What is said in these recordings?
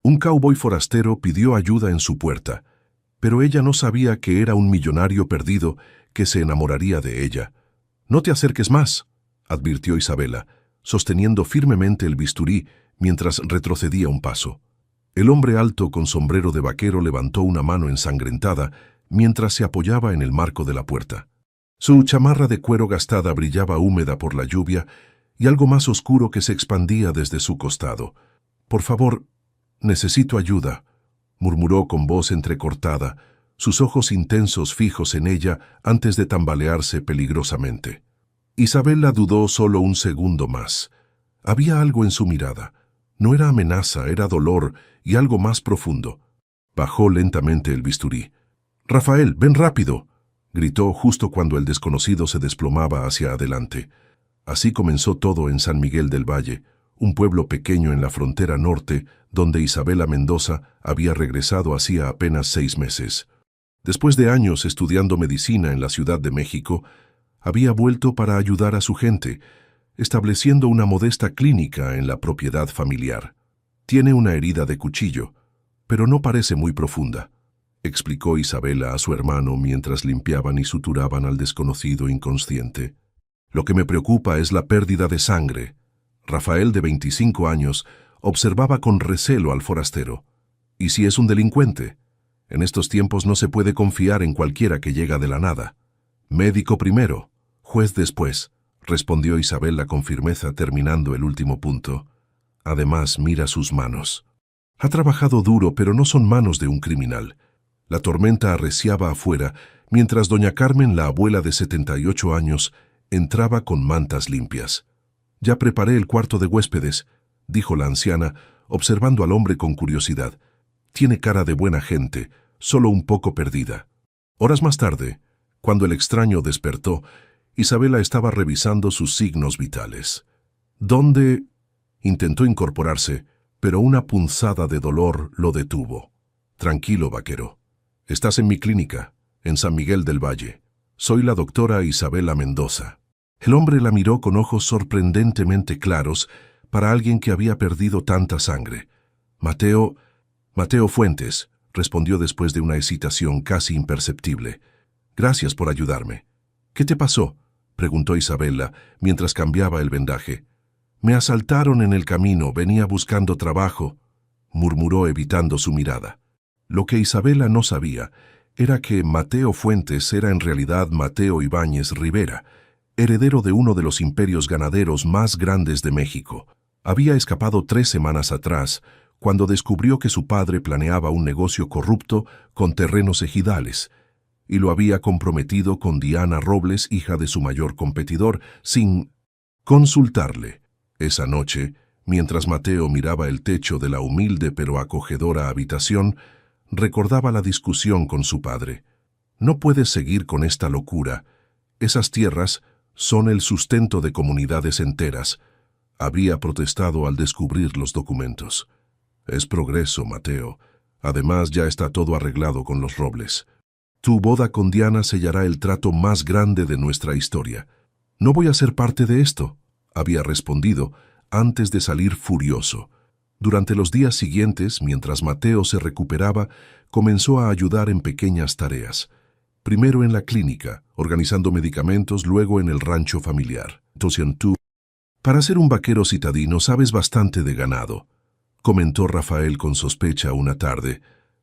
Un cowboy forastero pidió ayuda en su puerta, pero ella no sabía que era un millonario perdido que se enamoraría de ella. «No te acerques más», advirtió Isabela, sosteniendo firmemente el bisturí mientras retrocedía un paso. El hombre alto con sombrero de vaquero levantó una mano ensangrentada mientras se apoyaba en el marco de la puerta. Su chamarra de cuero gastada brillaba húmeda por la lluvia y algo más oscuro que se expandía desde su costado. «Por favor, necesito ayuda», murmuró con voz entrecortada, sus ojos intensos fijos en ella antes de tambalearse peligrosamente. Isabela dudó solo un segundo más. Había algo en su mirada. No era amenaza, era dolor y algo más profundo. Bajó lentamente el bisturí. «Rafael, ven rápido», gritó justo cuando el desconocido se desplomaba hacia adelante. Así comenzó todo en San Miguel del Valle, un pueblo pequeño en la frontera norte, donde Isabela Mendoza había regresado hacía apenas 6 meses. Después de años estudiando medicina en la Ciudad de México, había vuelto para ayudar a su gente, estableciendo una modesta clínica en la propiedad familiar. «Tiene una herida de cuchillo, pero no parece muy profunda», explicó Isabela a su hermano mientras limpiaban y suturaban al desconocido inconsciente. «Lo que me preocupa es la pérdida de sangre». Rafael, de 25 años, observaba con recelo al forastero. «¿Y si es un delincuente? En estos tiempos no se puede confiar en cualquiera que llega de la nada». «Médico primero, juez después», respondió Isabela con firmeza terminando el último punto. «Además, mira sus manos. Ha trabajado duro, pero no son manos de un criminal». La tormenta arreciaba afuera, mientras doña Carmen, la abuela de 78 años, entraba con mantas limpias. «Ya preparé el cuarto de huéspedes», dijo la anciana, observando al hombre con curiosidad. «Tiene cara de buena gente, solo un poco perdida». Horas más tarde, cuando el extraño despertó, Isabela estaba revisando sus signos vitales. «¿Dónde?» Intentó incorporarse, pero una punzada de dolor lo detuvo. «Tranquilo, vaquero. Estás en mi clínica, en San Miguel del Valle. Soy la doctora Isabela Mendoza». El hombre la miró con ojos sorprendentemente claros para alguien que había perdido tanta sangre. «Mateo Fuentes», respondió después de una hesitación casi imperceptible. «Gracias por ayudarme». «¿Qué te pasó?», preguntó Isabela mientras cambiaba el vendaje. «Me asaltaron en el camino, venía buscando trabajo», murmuró evitando su mirada. Lo que Isabela no sabía era que Mateo Fuentes era en realidad Mateo Ibáñez Rivera, heredero de uno de los imperios ganaderos más grandes de México. Había escapado 3 semanas atrás, cuando descubrió que su padre planeaba un negocio corrupto con terrenos ejidales, y lo había comprometido con Diana Robles, hija de su mayor competidor, sin consultarle. Esa noche, mientras Mateo miraba el techo de la humilde pero acogedora habitación, recordaba la discusión con su padre. «No puedes seguir con esta locura. Esas tierras son el sustento de comunidades enteras», había protestado al descubrir los documentos. «Es progreso, Mateo. Además, ya está todo arreglado con los Robles. Tu boda con Diana sellará el trato más grande de nuestra historia». «No voy a ser parte de esto», había respondido antes de salir furioso. Durante los días siguientes, mientras Mateo se recuperaba, comenzó a ayudar en pequeñas tareas. Primero en la clínica, organizando medicamentos, luego en el rancho familiar. «Entonces tú, para ser un vaquero citadino, sabes bastante de ganado», comentó Rafael con sospecha una tarde,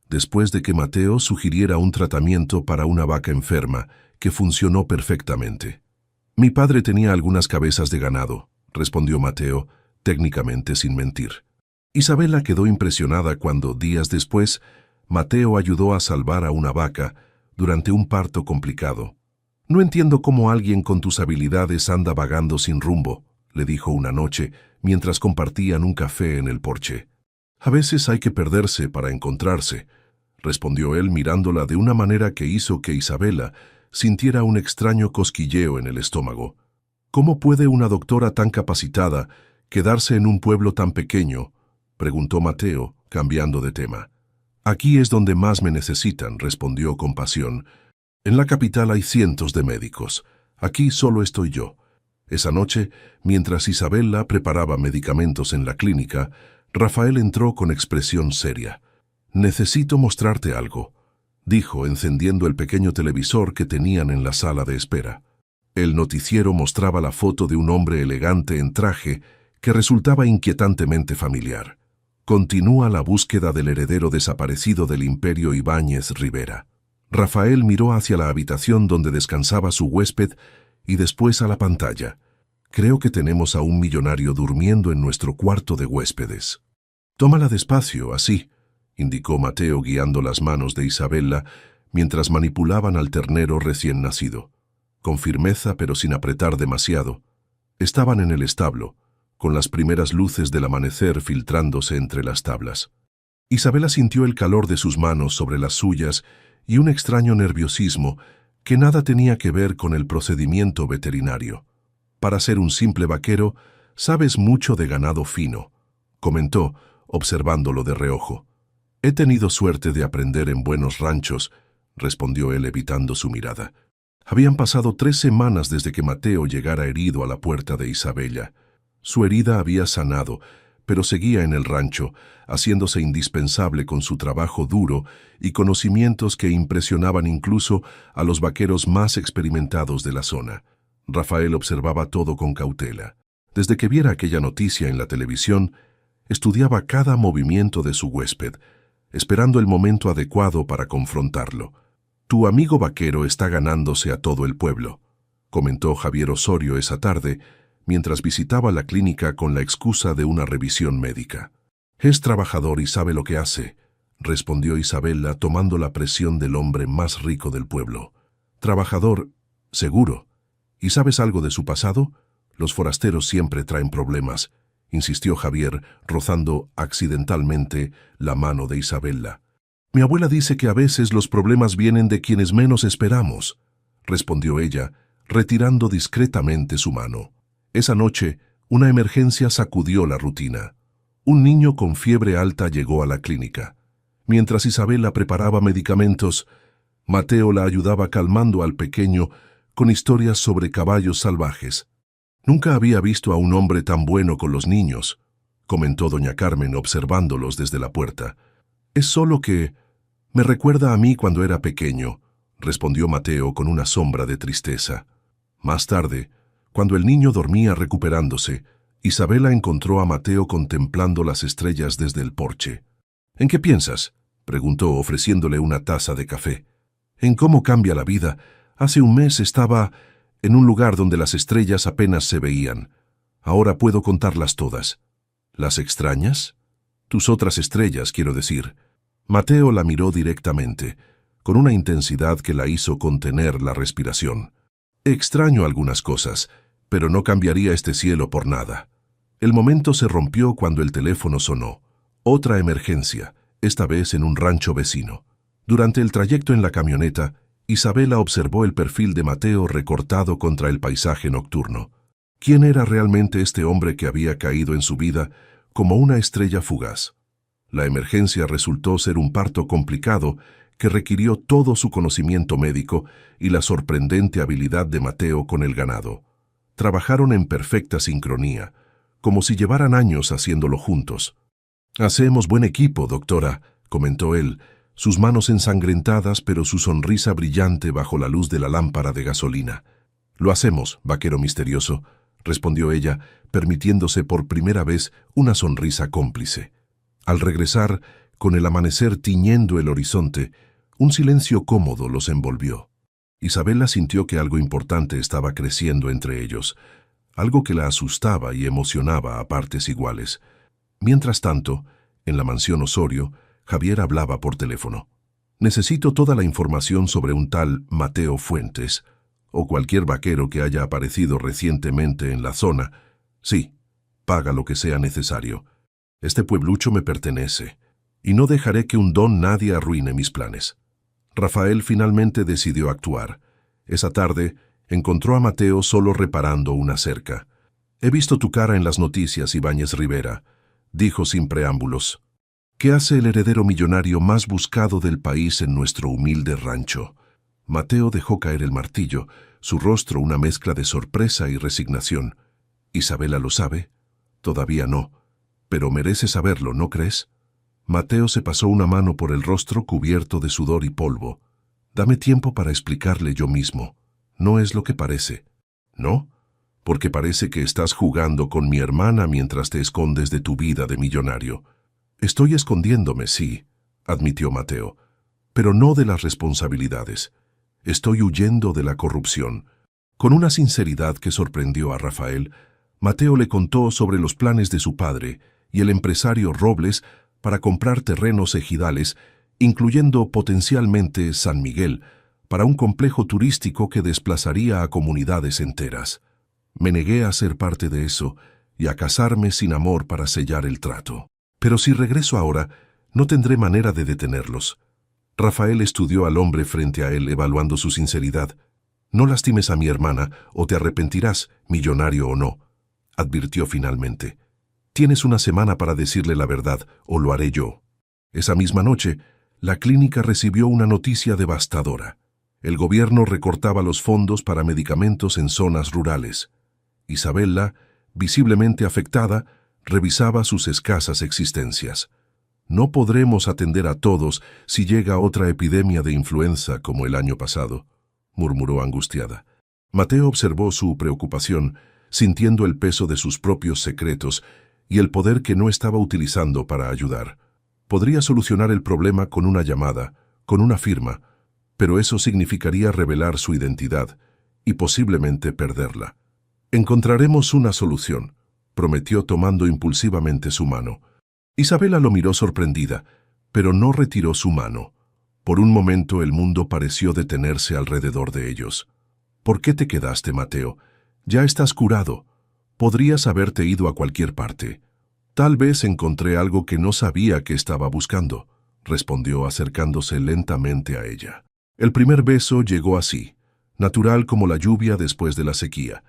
después de que Mateo sugiriera un tratamiento para una vaca enferma, que funcionó perfectamente. «Mi padre tenía algunas cabezas de ganado», respondió Mateo, técnicamente sin mentir. Isabela quedó impresionada cuando, días después, Mateo ayudó a salvar a una vaca durante un parto complicado. «No entiendo cómo alguien con tus habilidades anda vagando sin rumbo», le dijo una noche mientras compartían un café en el porche. «A veces hay que perderse para encontrarse», respondió él mirándola de una manera que hizo que Isabela sintiera un extraño cosquilleo en el estómago. «¿Cómo puede una doctora tan capacitada quedarse en un pueblo tan pequeño?», preguntó Mateo, cambiando de tema. «Aquí es donde más me necesitan», respondió con pasión. «En la capital hay cientos de médicos. Aquí solo estoy yo». Esa noche, mientras Isabela preparaba medicamentos en la clínica, Rafael entró con expresión seria. «Necesito mostrarte algo», dijo, encendiendo el pequeño televisor que tenían en la sala de espera. El noticiero mostraba la foto de un hombre elegante en traje que resultaba inquietantemente familiar. Continúa la búsqueda del heredero desaparecido del Imperio Ibáñez Rivera. Rafael miró hacia la habitación donde descansaba su huésped y después a la pantalla. Creo que tenemos a un millonario durmiendo en nuestro cuarto de huéspedes. Tómala despacio, así, indicó Mateo guiando las manos de Isabella mientras manipulaban al ternero recién nacido. Con firmeza pero sin apretar demasiado. Estaban en el establo, con las primeras luces del amanecer filtrándose entre las tablas. Isabella sintió el calor de sus manos sobre las suyas y un extraño nerviosismo que nada tenía que ver con el procedimiento veterinario. «Para ser un simple vaquero, sabes mucho de ganado fino», comentó, observándolo de reojo. «He tenido suerte de aprender en buenos ranchos», respondió él evitando su mirada. Habían pasado 3 semanas desde que Mateo llegara herido a la puerta de Isabella. Su herida había sanado, pero seguía en el rancho, haciéndose indispensable con su trabajo duro y conocimientos que impresionaban incluso a los vaqueros más experimentados de la zona. Rafael observaba todo con cautela. Desde que viera aquella noticia en la televisión, estudiaba cada movimiento de su huésped, esperando el momento adecuado para confrontarlo. «Tu amigo vaquero está ganándose a todo el pueblo», comentó Javier Osorio esa tarde, mientras visitaba la clínica con la excusa de una revisión médica. «Es trabajador y sabe lo que hace», respondió Isabella tomando la presión del hombre más rico del pueblo. «Trabajador, seguro. ¿Y sabes algo de su pasado? Los forasteros siempre traen problemas», insistió Javier, rozando accidentalmente la mano de Isabella. «Mi abuela dice que a veces los problemas vienen de quienes menos esperamos», respondió ella, retirando discretamente su mano. Esa noche, una emergencia sacudió la rutina. Un niño con fiebre alta llegó a la clínica. Mientras Isabella preparaba medicamentos, Mateo la ayudaba calmando al pequeño con historias sobre caballos salvajes. «Nunca había visto a un hombre tan bueno con los niños», comentó doña Carmen observándolos desde la puerta. «Es solo que me recuerda a mí cuando era pequeño», respondió Mateo con una sombra de tristeza. Más tarde, cuando el niño dormía recuperándose, Isabella encontró a Mateo contemplando las estrellas desde el porche. «¿En qué piensas?», preguntó ofreciéndole una taza de café. «En cómo cambia la vida. Hace un mes estaba en un lugar donde las estrellas apenas se veían. Ahora puedo contarlas todas». «¿Las extrañas?». «Tus otras estrellas, quiero decir». Mateo la miró directamente, con una intensidad que la hizo contener la respiración. «Extraño algunas cosas, pero no cambiaría este cielo por nada». El momento se rompió cuando el teléfono sonó. Otra emergencia, esta vez en un rancho vecino. Durante el trayecto en la camioneta, Isabella observó el perfil de Mateo recortado contra el paisaje nocturno. ¿Quién era realmente este hombre que había caído en su vida como una estrella fugaz? La emergencia resultó ser un parto complicado que requirió todo su conocimiento médico y la sorprendente habilidad de Mateo con el ganado. Trabajaron en perfecta sincronía, como si llevaran años haciéndolo juntos. «Hacemos buen equipo, doctora», comentó él, sus manos ensangrentadas pero su sonrisa brillante bajo la luz de la lámpara de gasolina. «Lo hacemos, vaquero misterioso», respondió ella, permitiéndose por primera vez una sonrisa cómplice. Al regresar, con el amanecer tiñendo el horizonte, un silencio cómodo los envolvió. Isabella sintió que algo importante estaba creciendo entre ellos, algo que la asustaba y emocionaba a partes iguales. Mientras tanto, en la mansión Osorio, Javier hablaba por teléfono. «Necesito toda la información sobre un tal Mateo Fuentes, o cualquier vaquero que haya aparecido recientemente en la zona. Sí, paga lo que sea necesario. Este pueblucho me pertenece, y no dejaré que un don nadie arruine mis planes». Rafael finalmente decidió actuar. Esa tarde, encontró a Mateo solo reparando una cerca. «He visto tu cara en las noticias, Ibáñez Rivera», dijo sin preámbulos. «¿Qué hace el heredero millonario más buscado del país en nuestro humilde rancho?» Mateo dejó caer el martillo, su rostro una mezcla de sorpresa y resignación. «¿Isabella lo sabe?» «Todavía no. Pero mereces saberlo, ¿no crees? Mateo se pasó una mano por el rostro cubierto de sudor y polvo. Dame tiempo para explicarle yo mismo. No es lo que parece. ¿No? Porque parece que estás jugando con mi hermana mientras te escondes de tu vida de millonario. Estoy escondiéndome, sí, admitió Mateo, pero no de las responsabilidades. Estoy huyendo de la corrupción. Con una sinceridad que sorprendió a Rafael, Mateo le contó sobre los planes de su padre y el empresario Robles para comprar terrenos ejidales, incluyendo potencialmente San Miguel, para un complejo turístico que desplazaría a comunidades enteras. Me negué a ser parte de eso y a casarme sin amor para sellar el trato. Pero si regreso ahora, no tendré manera de detenerlos. Rafael estudió al hombre frente a él, evaluando su sinceridad. No lastimes a mi hermana o te arrepentirás, millonario o no, advirtió finalmente. Tienes una semana para decirle la verdad, o lo haré yo. Esa misma noche, la clínica recibió una noticia devastadora. El gobierno recortaba los fondos para medicamentos en zonas rurales. Isabella, visiblemente afectada, revisaba sus escasas existencias. No podremos atender a todos si llega otra epidemia de influenza como el año pasado, murmuró angustiada. Mateo observó su preocupación, sintiendo el peso de sus propios secretos y el poder que no estaba utilizando para ayudar. Podría solucionar el problema con una llamada, con una firma, pero eso significaría revelar su identidad y posiblemente perderla. Encontraremos una solución, prometió tomando impulsivamente su mano. Isabella lo miró sorprendida, pero no retiró su mano. Por un momento el mundo pareció detenerse alrededor de ellos. ¿Por qué te quedaste, Mateo? Ya estás curado. Podrías haberte ido a cualquier parte. Tal vez encontré algo que no sabía que estaba buscando, respondió acercándose lentamente a ella. El primer beso llegó así, natural como la lluvia después de la sequía,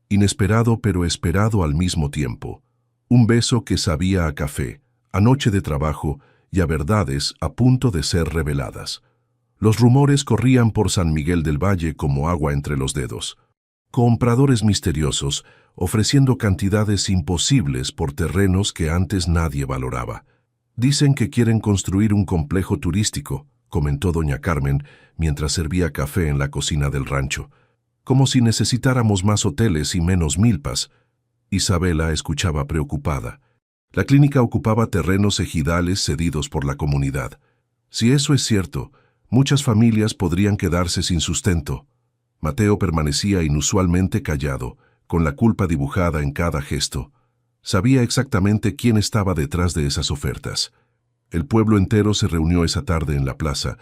inesperado pero esperado al mismo tiempo. Un beso que sabía a café, a noche de trabajo y a verdades a punto de ser reveladas. Los rumores corrían por San Miguel del Valle como agua entre los dedos. Compradores misteriosos, ofreciendo cantidades imposibles por terrenos que antes nadie valoraba. Dicen que quieren construir un complejo turístico, comentó doña Carmen mientras servía café en la cocina del rancho. Como si necesitáramos más hoteles y menos milpas. Isabella escuchaba preocupada. La clínica ocupaba terrenos ejidales cedidos por la comunidad. Si eso es cierto, muchas familias podrían quedarse sin sustento. Mateo permanecía inusualmente callado, con la culpa dibujada en cada gesto. Sabía exactamente quién estaba detrás de esas ofertas. El pueblo entero se reunió esa tarde en la plaza.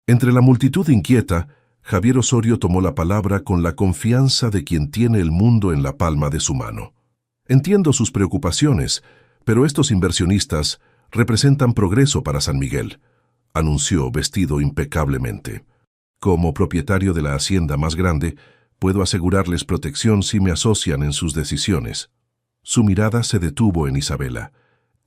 Entre la multitud inquieta, Javier Osorio tomó la palabra con la confianza de quien tiene el mundo en la palma de su mano. Entiendo sus preocupaciones, pero estos inversionistas representan progreso para San Miguel, anunció vestido impecablemente. Como propietario de la hacienda más grande, puedo asegurarles protección si me asocian en sus decisiones. Su mirada se detuvo en Isabella.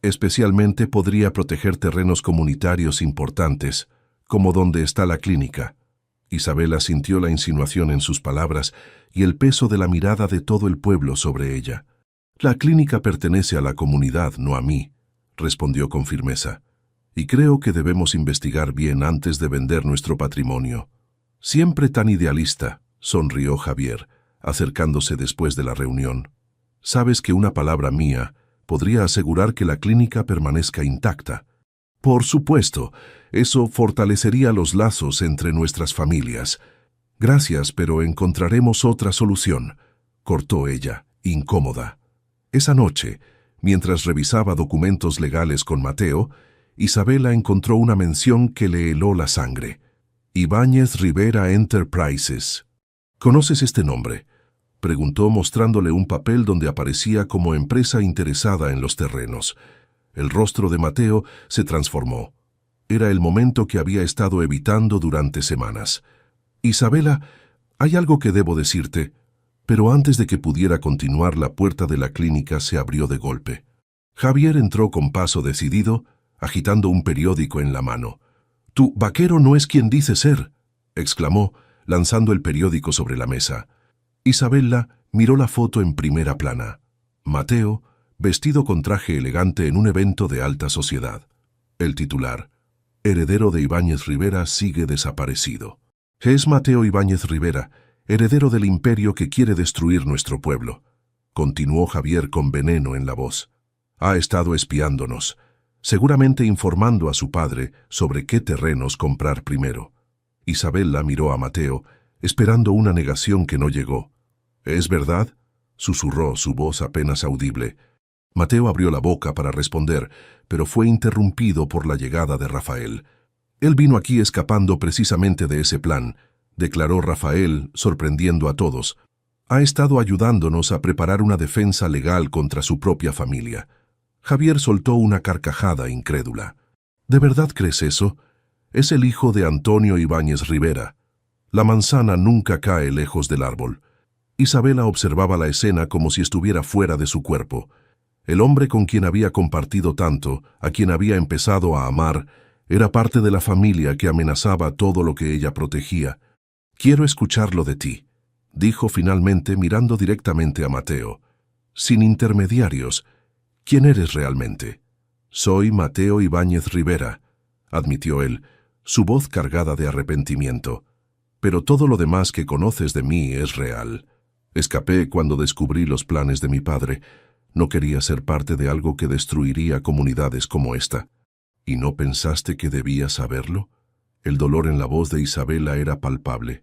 Especialmente podría proteger terrenos comunitarios importantes, como donde está la clínica. Isabella sintió la insinuación en sus palabras y el peso de la mirada de todo el pueblo sobre ella. La clínica pertenece a la comunidad, no a mí, respondió con firmeza. Y creo que debemos investigar bien antes de vender nuestro patrimonio. Siempre tan idealista, sonrió Javier, acercándose después de la reunión. Sabes que una palabra mía podría asegurar que la clínica permanezca intacta. Por supuesto, eso fortalecería los lazos entre nuestras familias. Gracias, pero encontraremos otra solución, cortó ella, incómoda. Esa noche, mientras revisaba documentos legales con Mateo, Isabella encontró una mención que le heló la sangre. Ibáñez Rivera Enterprises. ¿Conoces este nombre?, preguntó mostrándole un papel donde aparecía como empresa interesada en los terrenos. El rostro de Mateo se transformó. Era el momento que había estado evitando durante semanas. Isabella, hay algo que debo decirte, pero antes de que pudiera continuar, la puerta de la clínica se abrió de golpe. Javier entró con paso decidido, agitando un periódico en la mano. «Tu vaquero no es quien dice ser», exclamó, lanzando el periódico sobre la mesa. Isabella miró la foto en primera plana. Mateo, vestido con traje elegante en un evento de alta sociedad. El titular, heredero de Ibáñez Rivera, sigue desaparecido. Es Mateo Ibáñez Rivera, heredero del imperio que quiere destruir nuestro pueblo. Continuó Javier con veneno en la voz. Ha estado espiándonos, seguramente informando a su padre sobre qué terrenos comprar primero. Isabela miró a Mateo, esperando una negación que no llegó. ¿Es verdad?, susurró, su voz apenas audible. Mateo abrió la boca para responder, pero fue interrumpido por la llegada de Rafael. Él vino aquí escapando precisamente de ese plan, declaró Rafael, sorprendiendo a todos. Ha estado ayudándonos a preparar una defensa legal contra su propia familia. Javier soltó una carcajada incrédula. ¿De verdad crees eso? Es el hijo de Antonio Ibáñez Rivera. La manzana nunca cae lejos del árbol. Isabela observaba la escena como si estuviera fuera de su cuerpo. El hombre con quien había compartido tanto, a quien había empezado a amar, era parte de la familia que amenazaba todo lo que ella protegía. «Quiero escucharlo de ti», dijo finalmente mirando directamente a Mateo. «Sin intermediarios, ¿quién eres realmente?» «Soy Mateo Ibáñez Rivera», admitió él, su voz cargada de arrepentimiento. «Pero todo lo demás que conoces de mí es real. Escapé cuando descubrí los planes de mi padre. No quería ser parte de algo que destruiría comunidades como esta». «¿Y no pensaste que debías saberlo?» El dolor en la voz de Isabela era palpable.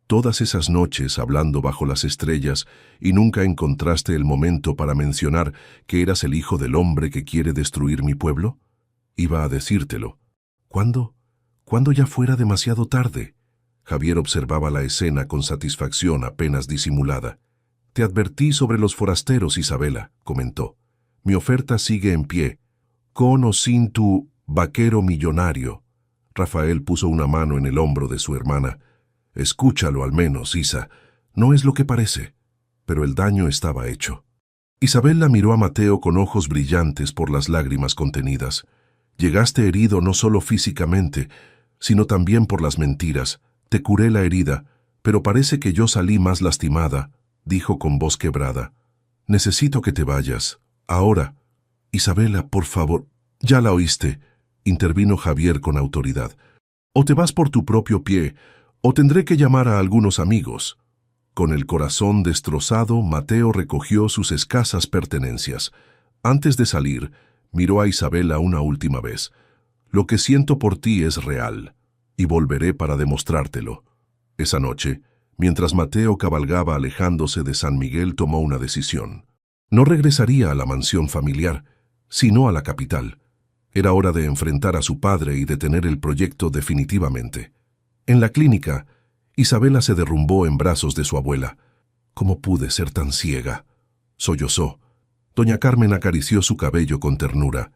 «Todas esas noches hablando bajo las estrellas y nunca encontraste el momento para mencionar que eras el hijo del hombre que quiere destruir mi pueblo. Iba a decírtelo. ¿Cuándo? Cuando ya fuera demasiado tarde». Javier observaba la escena con satisfacción apenas disimulada. «Te advertí sobre los forasteros, Isabela», comentó. «Mi oferta sigue en pie, con o sin tu vaquero millonario». Rafael puso una mano en el hombro de su hermana. «Escúchalo al menos, Isa. No es lo que parece». Pero el daño estaba hecho. Isabela miró a Mateo con ojos brillantes por las lágrimas contenidas. «Llegaste herido no solo físicamente, sino también por las mentiras. Te curé la herida, pero parece que yo salí más lastimada», dijo con voz quebrada. «Necesito que te vayas. Ahora». «Isabela, por favor». «Ya la oíste», intervino Javier con autoridad. «O te vas por tu propio pie, o tendré que llamar a algunos amigos». Con el corazón destrozado, Mateo recogió sus escasas pertenencias. Antes de salir, miró a Isabela una última vez. «Lo que siento por ti es real, y volveré para demostrártelo». Esa noche, mientras Mateo cabalgaba alejándose de San Miguel, tomó una decisión. No regresaría a la mansión familiar, sino a la capital. Era hora de enfrentar a su padre y detener el proyecto definitivamente. En la clínica, Isabela se derrumbó en brazos de su abuela. «¿Cómo pude ser tan ciega?», sollozó. Doña Carmen acarició su cabello con ternura.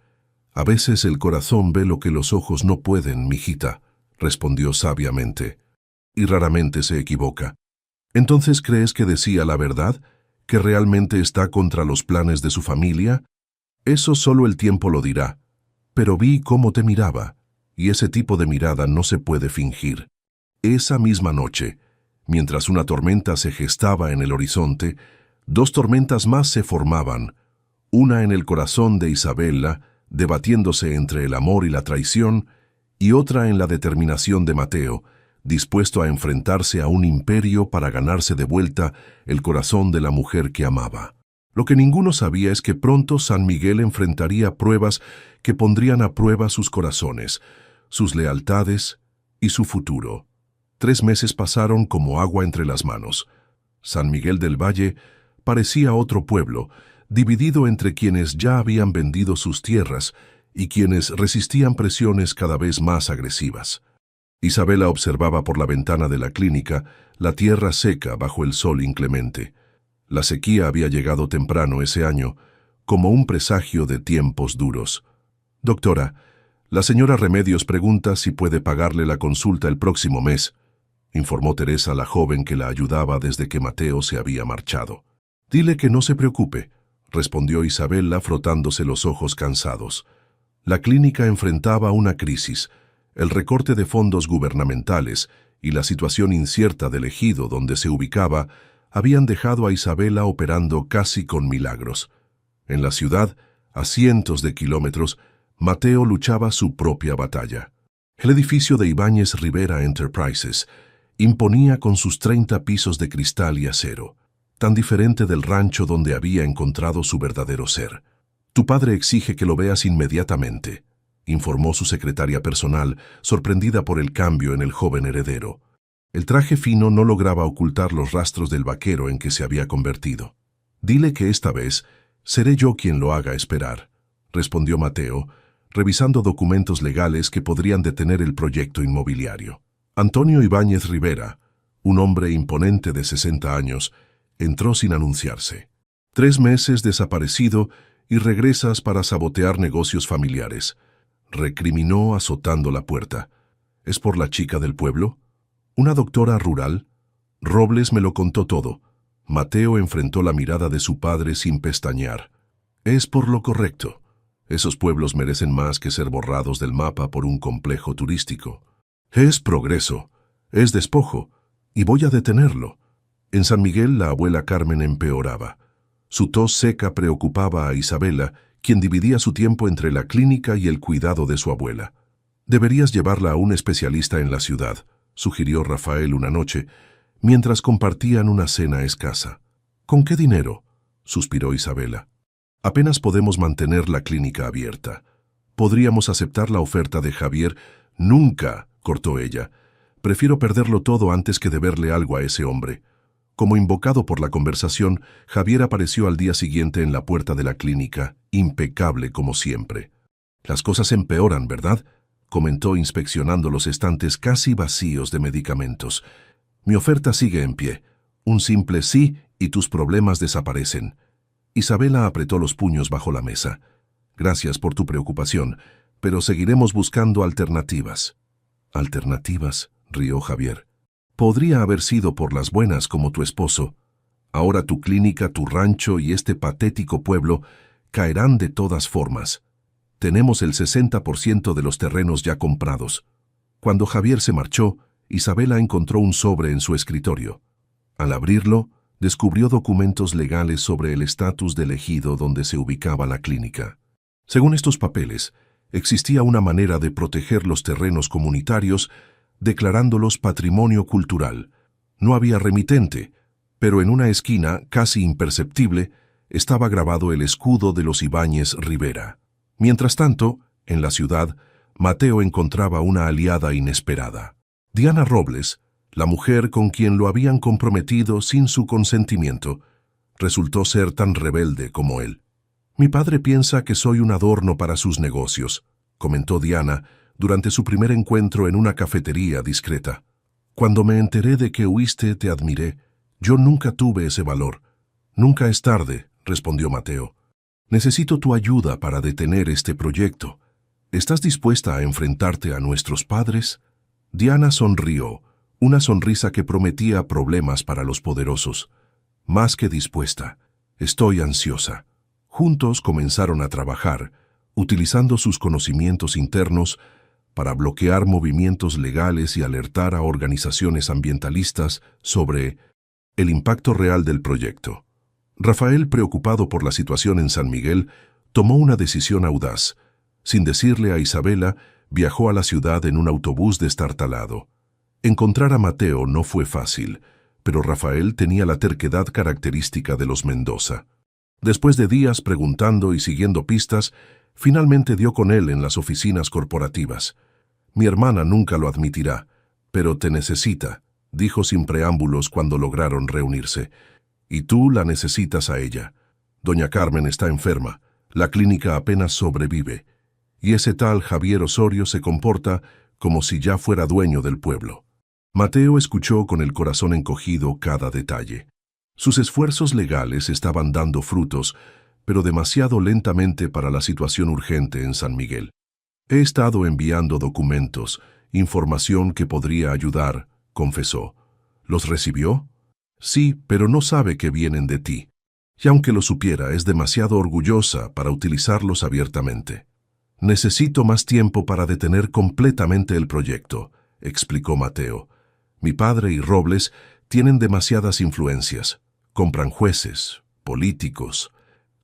«A veces el corazón ve lo que los ojos no pueden, mijita», respondió sabiamente. «Y raramente se equivoca». «¿Entonces crees que decía la verdad? ¿Que realmente está contra los planes de su familia?» «Eso solo el tiempo lo dirá. Pero vi cómo te miraba, y ese tipo de mirada no se puede fingir». Esa misma noche, mientras una tormenta se gestaba en el horizonte, dos tormentas más se formaban, una en el corazón de Isabela, debatiéndose entre el amor y la traición, y otra en la determinación de Mateo, dispuesto a enfrentarse a un imperio para ganarse de vuelta el corazón de la mujer que amaba. Lo que ninguno sabía es que pronto San Miguel enfrentaría pruebas que pondrían a prueba sus corazones, sus lealtades y su futuro. 3 meses pasaron como agua entre las manos. San Miguel del Valle parecía otro pueblo, dividido entre quienes ya habían vendido sus tierras y quienes resistían presiones cada vez más agresivas. Isabela observaba por la ventana de la clínica la tierra seca bajo el sol inclemente. La sequía había llegado temprano ese año, como un presagio de tiempos duros. «Doctora, la señora Remedios pregunta si puede pagarle la consulta el próximo mes», informó Teresa, la joven que la ayudaba desde que Mateo se había marchado. «Dile que no se preocupe», respondió Isabela frotándose los ojos cansados. La clínica enfrentaba una crisis. El recorte de fondos gubernamentales y la situación incierta del ejido donde se ubicaba habían dejado a Isabela operando casi con milagros. En la ciudad, a cientos de kilómetros, Mateo luchaba su propia batalla. El edificio de Ibáñez Rivera Enterprises imponía con sus 30 pisos de cristal y acero, tan diferente del rancho donde había encontrado su verdadero ser. Tu padre exige que lo veas inmediatamente, informó su secretaria personal, sorprendida por el cambio en el joven heredero. El traje fino no lograba ocultar los rastros del vaquero en que se había convertido. Dile que esta vez seré yo quien lo haga esperar, respondió Mateo, revisando documentos legales que podrían detener el proyecto inmobiliario. Antonio Ibáñez Rivera, un hombre imponente de 60 años, entró sin anunciarse. 3 meses desaparecido y regresas para sabotear negocios familiares, recriminó azotando la puerta. ¿Es por la chica del pueblo? ¿Una doctora rural? Robles me lo contó todo. Mateo enfrentó la mirada de su padre sin pestañear. Es por lo correcto. Esos pueblos merecen más que ser borrados del mapa por un complejo turístico. Es progreso, es despojo, y voy a detenerlo. En San Miguel la abuela Carmen empeoraba. Su tos seca preocupaba a Isabela, quien dividía su tiempo entre la clínica y el cuidado de su abuela. Deberías llevarla a un especialista en la ciudad, sugirió Rafael una noche, mientras compartían una cena escasa. ¿Con qué dinero?, suspiró Isabela. Apenas podemos mantener la clínica abierta. Podríamos aceptar la oferta de Javier. Nunca, cortó ella. Prefiero perderlo todo antes que deberle algo a ese hombre. Como invocado por la conversación, Javier apareció al día siguiente en la puerta de la clínica, impecable como siempre. Las cosas empeoran, ¿verdad?, comentó inspeccionando los estantes casi vacíos de medicamentos. Mi oferta sigue en pie. Un simple sí y tus problemas desaparecen. Isabela apretó los puños bajo la mesa. Gracias por tu preocupación, pero seguiremos buscando alternativas. ¿Alternativas?, rió Javier. Podría haber sido por las buenas como tu esposo. Ahora tu clínica, tu rancho y este patético pueblo caerán de todas formas. Tenemos el 60% de los terrenos ya comprados. Cuando Javier se marchó, Isabela encontró un sobre en su escritorio. Al abrirlo, descubrió documentos legales sobre el estatus del ejido donde se ubicaba la clínica. Según estos papeles, existía una manera de proteger los terrenos comunitarios declarándolos patrimonio cultural. No había remitente, pero en una esquina, casi imperceptible, estaba grabado el escudo de los Ibáñez Rivera. Mientras tanto, en la ciudad, Mateo encontraba una aliada inesperada. Diana Robles, la mujer con quien lo habían comprometido sin su consentimiento, resultó ser tan rebelde como él. Mi padre piensa que soy un adorno para sus negocios, comentó Diana durante su primer encuentro en una cafetería discreta. Cuando me enteré de que huiste, te admiré. Yo nunca tuve ese valor. Nunca es tarde, respondió Mateo. Necesito tu ayuda para detener este proyecto. ¿Estás dispuesta a enfrentarte a nuestros padres? Diana sonrió, una sonrisa que prometía problemas para los poderosos. Más que dispuesta. Estoy ansiosa. Juntos comenzaron a trabajar, utilizando sus conocimientos internos para bloquear movimientos legales y alertar a organizaciones ambientalistas sobre el impacto real del proyecto. Rafael, preocupado por la situación en San Miguel, tomó una decisión audaz. Sin decirle a Isabela, viajó a la ciudad en un autobús destartalado. Encontrar a Mateo no fue fácil, pero Rafael tenía la terquedad característica de los Mendoza. Después de días preguntando y siguiendo pistas, finalmente dio con él en las oficinas corporativas. Mi hermana nunca lo admitirá, pero te necesita, dijo sin preámbulos cuando lograron reunirse. Y tú la necesitas a ella. Doña Carmen está enferma, la clínica apenas sobrevive, y ese tal Javier Osorio se comporta como si ya fuera dueño del pueblo. Mateo escuchó con el corazón encogido cada detalle. Sus esfuerzos legales estaban dando frutos, pero demasiado lentamente para la situación urgente en San Miguel. He estado enviando documentos, información que podría ayudar, confesó. ¿Los recibió? Sí, pero no sabe que vienen de ti. Y aunque lo supiera, es demasiado orgullosa para utilizarlos abiertamente. Necesito más tiempo para detener completamente el proyecto, explicó Mateo. Mi padre y Robles tienen demasiadas influencias. Compran jueces, políticos,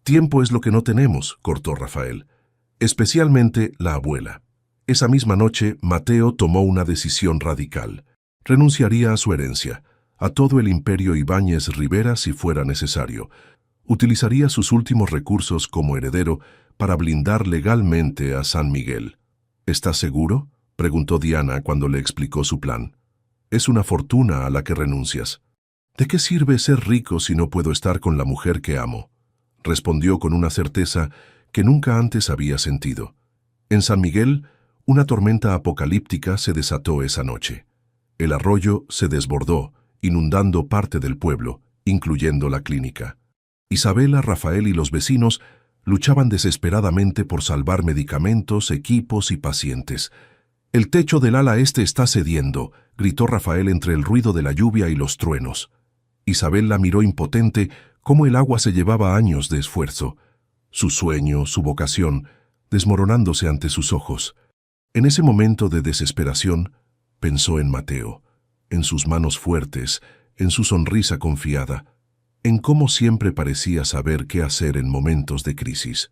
Tiempo es lo que no tenemos, cortó Rafael. Especialmente la abuela. Esa misma noche, Mateo tomó una decisión radical. Renunciaría a su herencia, a todo el imperio Ibáñez Rivera si fuera necesario. Utilizaría sus últimos recursos como heredero para blindar legalmente a San Miguel. ¿Estás seguro?, preguntó Diana cuando le explicó su plan. Es una fortuna a la que renuncias. ¿De qué sirve ser rico si no puedo estar con la mujer que amo?, respondió con una certeza que nunca antes había sentido. En San Miguel, una tormenta apocalíptica se desató esa noche. El arroyo se desbordó, inundando parte del pueblo, incluyendo la clínica. Isabela, Rafael y los vecinos luchaban desesperadamente por salvar medicamentos, equipos y pacientes. «El techo del ala este está cediendo», gritó Rafael entre el ruido de la lluvia y los truenos. Isabel la miró impotente, cómo el agua se llevaba años de esfuerzo. Su sueño, su vocación, desmoronándose ante sus ojos. En ese momento de desesperación, pensó en Mateo, en sus manos fuertes, en su sonrisa confiada, en cómo siempre parecía saber qué hacer en momentos de crisis.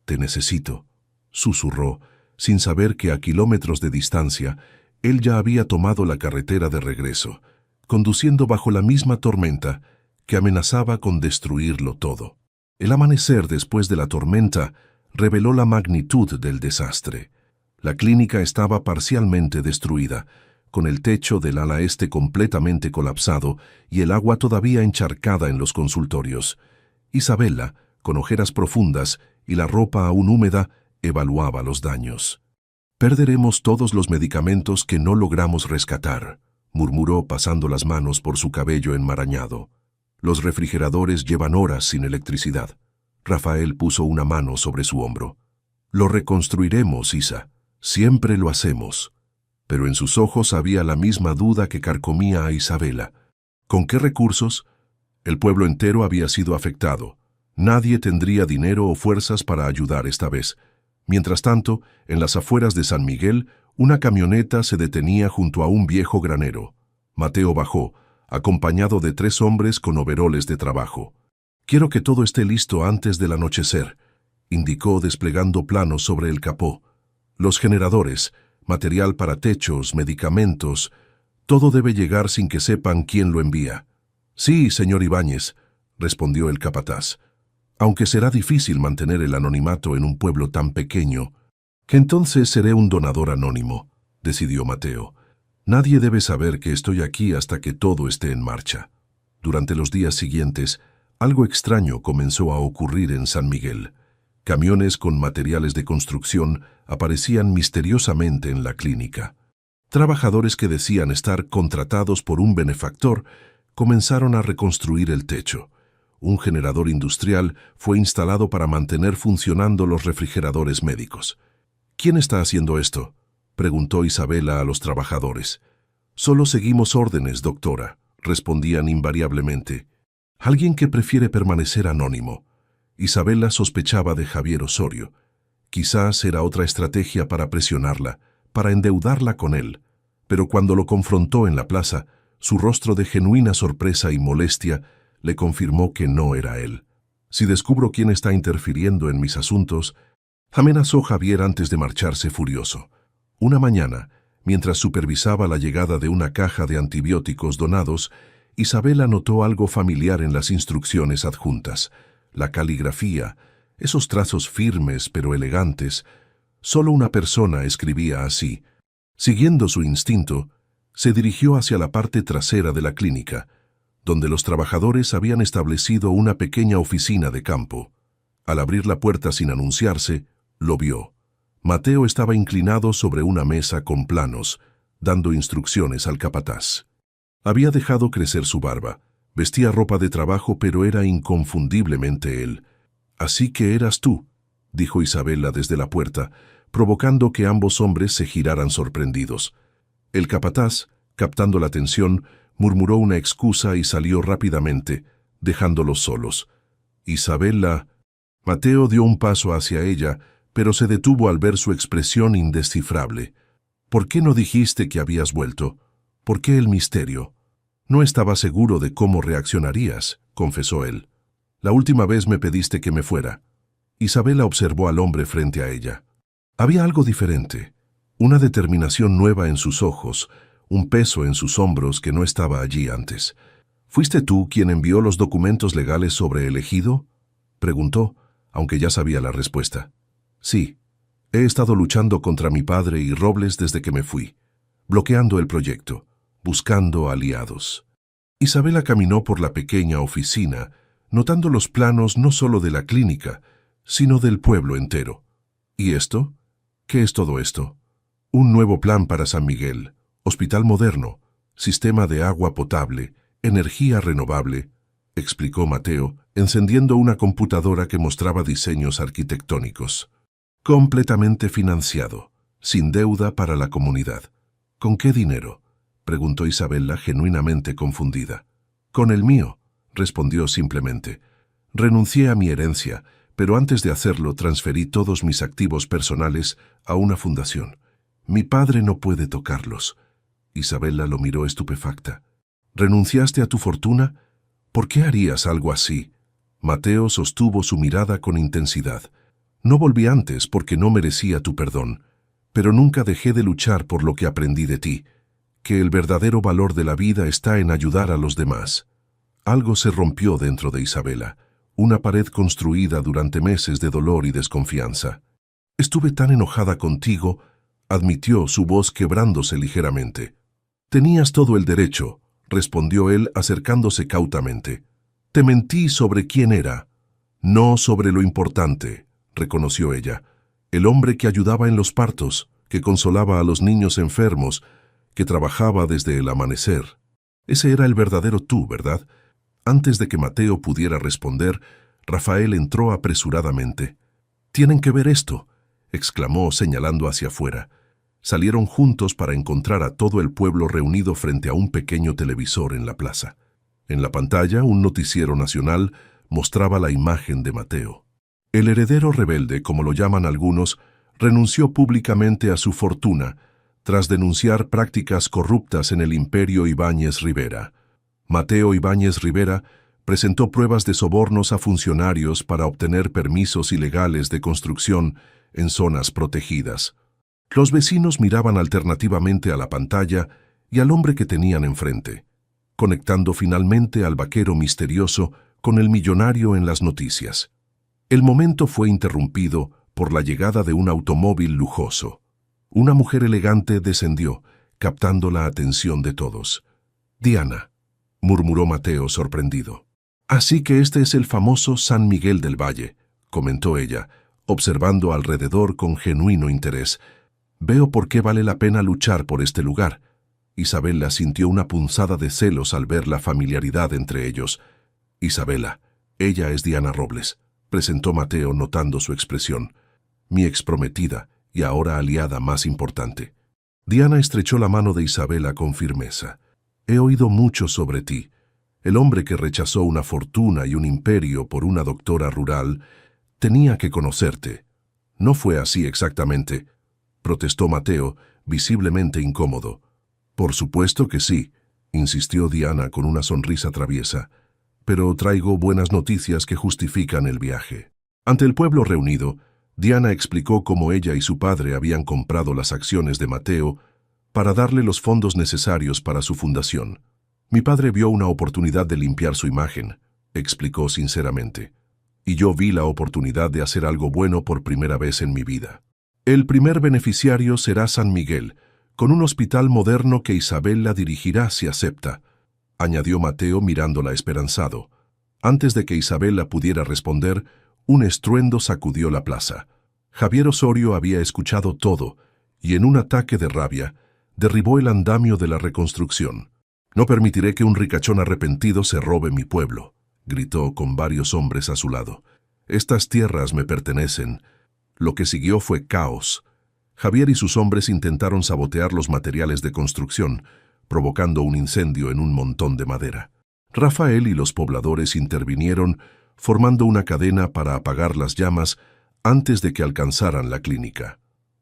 «Te necesito», susurró, sin saber que a kilómetros de distancia, él ya había tomado la carretera de regreso, conduciendo bajo la misma tormenta que amenazaba con destruirlo todo. El amanecer después de la tormenta reveló la magnitud del desastre. La clínica estaba parcialmente destruida, con el techo del ala este completamente colapsado y el agua todavía encharcada en los consultorios. Isabela, con ojeras profundas y la ropa aún húmeda, evaluaba los daños. «Perderemos todos los medicamentos que no logramos rescatar», murmuró pasando las manos por su cabello enmarañado. «Los refrigeradores llevan horas sin electricidad». Rafael puso una mano sobre su hombro. «Lo reconstruiremos, Isa. Siempre lo hacemos». Pero en sus ojos había la misma duda que carcomía a Isabela. ¿Con qué recursos? El pueblo entero había sido afectado. Nadie tendría dinero o fuerzas para ayudar esta vez. Mientras tanto, en las afueras de San Miguel, una camioneta se detenía junto a un viejo granero. Mateo bajó, acompañado de 3 hombres con overoles de trabajo. «Quiero que todo esté listo antes del anochecer», indicó desplegando planos sobre el capó. «Los generadores, material para techos, medicamentos, todo debe llegar sin que sepan quién lo envía». «Sí, señor Ibáñez», respondió el capataz, «aunque será difícil mantener el anonimato en un pueblo tan pequeño». «Que entonces seré un donador anónimo», decidió Mateo. «Nadie debe saber que estoy aquí hasta que todo esté en marcha». Durante los días siguientes, algo extraño comenzó a ocurrir en San Miguel. Camiones con materiales de construcción aparecían misteriosamente en la clínica. Trabajadores que decían estar contratados por un benefactor comenzaron a reconstruir el techo. Un generador industrial fue instalado para mantener funcionando los refrigeradores médicos. «¿Quién está haciendo esto?», preguntó Isabela a los trabajadores. «Solo seguimos órdenes, doctora», respondían invariablemente. «Alguien que prefiere permanecer anónimo». Isabela sospechaba de Javier Osorio. Quizás era otra estrategia para presionarla, para endeudarla con él. Pero cuando lo confrontó en la plaza, su rostro de genuina sorpresa y molestia le confirmó que no era él. «Si descubro quién está interfiriendo en mis asuntos», amenazó Javier antes de marcharse furioso. Una mañana, mientras supervisaba la llegada de una caja de antibióticos donados, Isabela notó algo familiar en las instrucciones adjuntas. La caligrafía, esos trazos firmes pero elegantes. Solo una persona escribía así. Siguiendo su instinto, se dirigió hacia la parte trasera de la clínica, donde los trabajadores habían establecido una pequeña oficina de campo. Al abrir la puerta sin anunciarse, lo vio. Mateo estaba inclinado sobre una mesa con planos, dando instrucciones al capataz. Había dejado crecer su barba. Vestía ropa de trabajo, pero era inconfundiblemente él. «Así que eras tú», dijo Isabela desde la puerta, provocando que ambos hombres se giraran sorprendidos. El capataz, captando la atención, murmuró una excusa y salió rápidamente, dejándolos solos. «Isabela». Mateo dio un paso hacia ella, pero se detuvo al ver su expresión indescifrable. «¿Por qué no dijiste que habías vuelto? ¿Por qué el misterio?» «No estaba seguro de cómo reaccionarías», confesó él. La última vez me pediste que me fuera. Isabela observó al hombre frente a ella. Había algo diferente, una determinación nueva en sus ojos, un peso en sus hombros que no estaba allí antes. ¿Fuiste tú quien envió los documentos legales sobre el ejido?, preguntó, aunque ya sabía la respuesta. Sí, he estado luchando contra mi padre y Robles desde que me fui, bloqueando el proyecto, buscando aliados. Isabela caminó por la pequeña oficina, notando los planos no solo de la clínica, sino del pueblo entero. ¿Y esto? ¿Qué es todo esto? Un nuevo plan para San Miguel, hospital moderno, sistema de agua potable, energía renovable, explicó Mateo, encendiendo una computadora que mostraba diseños arquitectónicos. Completamente financiado, sin deuda para la comunidad. ¿Con qué dinero?, preguntó Isabela, genuinamente confundida. Con el mío, respondió simplemente. Renuncié a mi herencia, pero antes de hacerlo transferí todos mis activos personales a una fundación. Mi padre no puede tocarlos. Isabela lo miró estupefacta. ¿Renunciaste a tu fortuna? ¿Por qué harías algo así? Mateo sostuvo su mirada con intensidad. No volví antes porque no merecía tu perdón, pero nunca dejé de luchar por lo que aprendí de ti, que el verdadero valor de la vida está en ayudar a los demás. Algo se rompió dentro de Isabela, una pared construida durante meses de dolor y desconfianza. Estuve tan enojada contigo, admitió, su voz quebrándose ligeramente. Tenías todo el derecho, respondió él acercándose cautamente. Te mentí sobre quién era, no sobre lo importante, reconoció ella. El hombre que ayudaba en los partos, que consolaba a los niños enfermos, que trabajaba desde el amanecer. Ese era el verdadero tú, ¿verdad? Antes de que Mateo pudiera responder, Rafael entró apresuradamente. «Tienen que ver esto», exclamó señalando hacia afuera. Salieron juntos para encontrar a todo el pueblo reunido frente a un pequeño televisor en la plaza. En la pantalla, un noticiero nacional mostraba la imagen de Mateo. El heredero rebelde, como lo llaman algunos, renunció públicamente a su fortuna tras denunciar prácticas corruptas en el imperio Ibáñez Rivera. Mateo Ibáñez Rivera presentó pruebas de sobornos a funcionarios para obtener permisos ilegales de construcción en zonas protegidas. Los vecinos miraban alternativamente a la pantalla y al hombre que tenían enfrente, conectando finalmente al vaquero misterioso con el millonario en las noticias. El momento fue interrumpido por la llegada de un automóvil lujoso. Una mujer elegante descendió, captando la atención de todos. «Diana», murmuró Mateo sorprendido. «Así que este es el famoso San Miguel del Valle», comentó ella, observando alrededor con genuino interés. «Veo por qué vale la pena luchar por este lugar». Isabela sintió una punzada de celos al ver la familiaridad entre ellos. «Isabela, ella es Diana Robles», presentó Mateo notando su expresión. «Mi exprometida y ahora aliada más importante». Diana estrechó la mano de Isabela con firmeza. «He oído mucho sobre ti. El hombre que rechazó una fortuna y un imperio por una doctora rural tenía que conocerte». «No fue así exactamente», protestó Mateo, visiblemente incómodo. «Por supuesto que sí», insistió Diana con una sonrisa traviesa. «Pero traigo buenas noticias que justifican el viaje». Ante el pueblo reunido, Diana explicó cómo ella y su padre habían comprado las acciones de Mateo para darle los fondos necesarios para su fundación. «Mi padre vio una oportunidad de limpiar su imagen», explicó sinceramente. «Y yo vi la oportunidad de hacer algo bueno por primera vez en mi vida. El primer beneficiario será San Miguel, con un hospital moderno que Isabela dirigirá si acepta», añadió Mateo mirándola esperanzado. Antes de que Isabela pudiera responder, un estruendo sacudió la plaza. Javier Osorio había escuchado todo y, en un ataque de rabia, derribó el andamio de la reconstrucción. «No permitiré que un ricachón arrepentido se robe mi pueblo», gritó con varios hombres a su lado. «Estas tierras me pertenecen». Lo que siguió fue caos. Javier y sus hombres intentaron sabotear los materiales de construcción, provocando un incendio en un montón de madera. Rafael y los pobladores intervinieron, formando una cadena para apagar las llamas antes de que alcanzaran la clínica.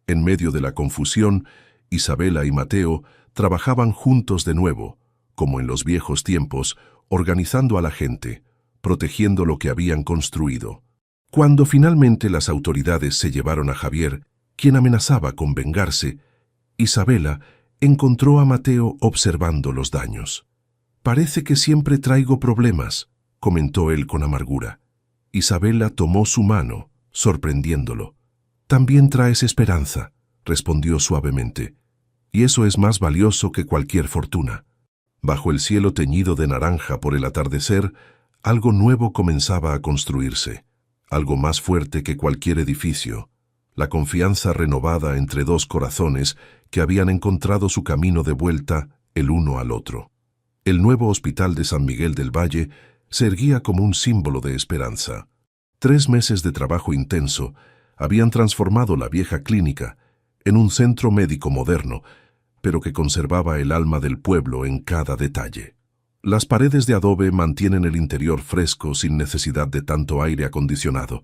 En medio de la confusión, Isabela y Mateo trabajaban juntos de nuevo, como en los viejos tiempos, organizando a la gente, protegiendo lo que habían construido. Cuando finalmente las autoridades se llevaron a Javier, quien amenazaba con vengarse, Isabela encontró a Mateo observando los daños. «Parece que siempre traigo problemas», comentó él con amargura. Isabela tomó su mano, sorprendiéndolo. «También traes esperanza», respondió suavemente, «y eso es más valioso que cualquier fortuna». Bajo el cielo teñido de naranja por el atardecer, algo nuevo comenzaba a construirse, algo más fuerte que cualquier edificio, la confianza renovada entre dos corazones que habían encontrado su camino de vuelta el uno al otro. El nuevo hospital de San Miguel del Valle se erguía como un símbolo de esperanza. 3 meses de trabajo intenso habían transformado la vieja clínica en un centro médico moderno, pero que conservaba el alma del pueblo en cada detalle. Las paredes de adobe mantienen el interior fresco sin necesidad de tanto aire acondicionado,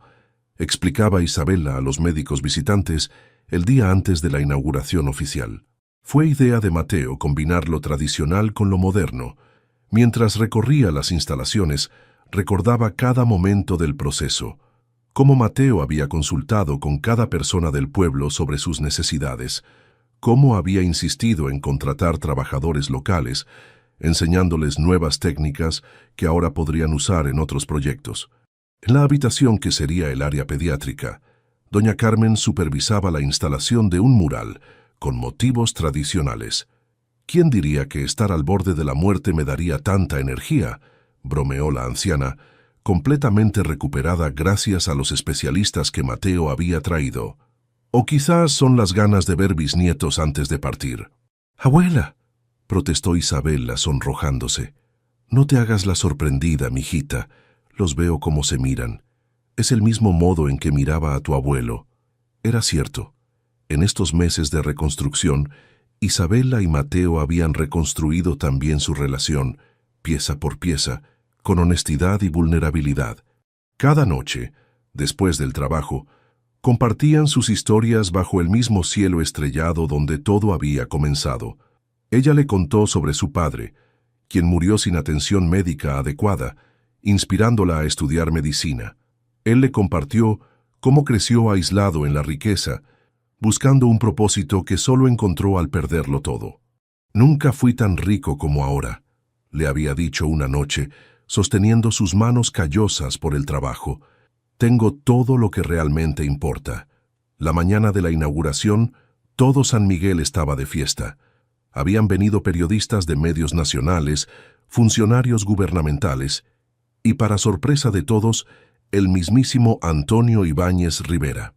explicaba Isabela a los médicos visitantes el día antes de la inauguración oficial. Fue idea de Mateo combinar lo tradicional con lo moderno. Mientras recorría las instalaciones, recordaba cada momento del proceso, cómo Mateo había consultado con cada persona del pueblo sobre sus necesidades, cómo había insistido en contratar trabajadores locales, enseñándoles nuevas técnicas que ahora podrían usar en otros proyectos. En la habitación que sería el área pediátrica, doña Carmen supervisaba la instalación de un mural con motivos tradicionales. «¿Quién diría que estar al borde de la muerte me daría tanta energía?», bromeó la anciana, completamente recuperada gracias a los especialistas que Mateo había traído. «O quizás son las ganas de ver bisnietos antes de partir». «Abuela», protestó Isabela sonrojándose, «no te hagas la sorprendida, mijita. Los veo como se miran. Es el mismo modo en que miraba a tu abuelo». Era cierto. En estos meses de reconstrucción, Isabela y Mateo habían reconstruido también su relación, pieza por pieza, con honestidad y vulnerabilidad. Cada noche, después del trabajo, compartían sus historias bajo el mismo cielo estrellado donde todo había comenzado. Ella le contó sobre su padre, quien murió sin atención médica adecuada, inspirándola a estudiar medicina. Él le compartió cómo creció aislado en la riqueza, buscando un propósito que solo encontró al perderlo todo. «Nunca fui tan rico como ahora», le había dicho una noche, sosteniendo sus manos callosas por el trabajo. «Tengo todo lo que realmente importa». La mañana de la inauguración, todo San Miguel estaba de fiesta. Habían venido periodistas de medios nacionales, funcionarios gubernamentales, y para sorpresa de todos, el mismísimo Antonio Ibáñez Rivera.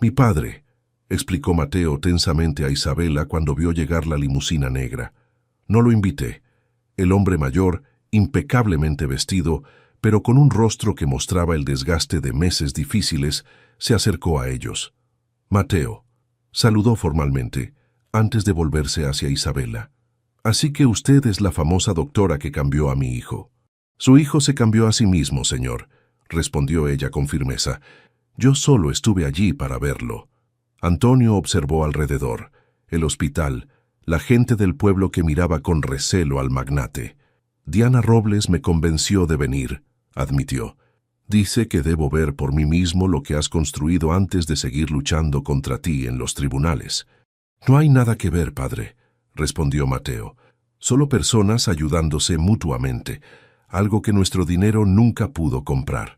«Mi padre», explicó Mateo tensamente a Isabela cuando vio llegar la limusina negra. «No lo invité». El hombre mayor, impecablemente vestido, pero con un rostro que mostraba el desgaste de meses difíciles, se acercó a ellos. «Mateo», saludó formalmente, antes de volverse hacia Isabela. «Así que usted es la famosa doctora que cambió a mi hijo». «Su hijo se cambió a sí mismo, señor», respondió ella con firmeza. «Yo solo estuve allí para verlo». Antonio observó alrededor, el hospital, la gente del pueblo que miraba con recelo al magnate. «Diana Robles me convenció de venir», admitió. «Dice que debo ver por mí mismo lo que has construido antes de seguir luchando contra ti en los tribunales». «No hay nada que ver, padre», respondió Mateo. «Solo personas ayudándose mutuamente, algo que nuestro dinero nunca pudo comprar».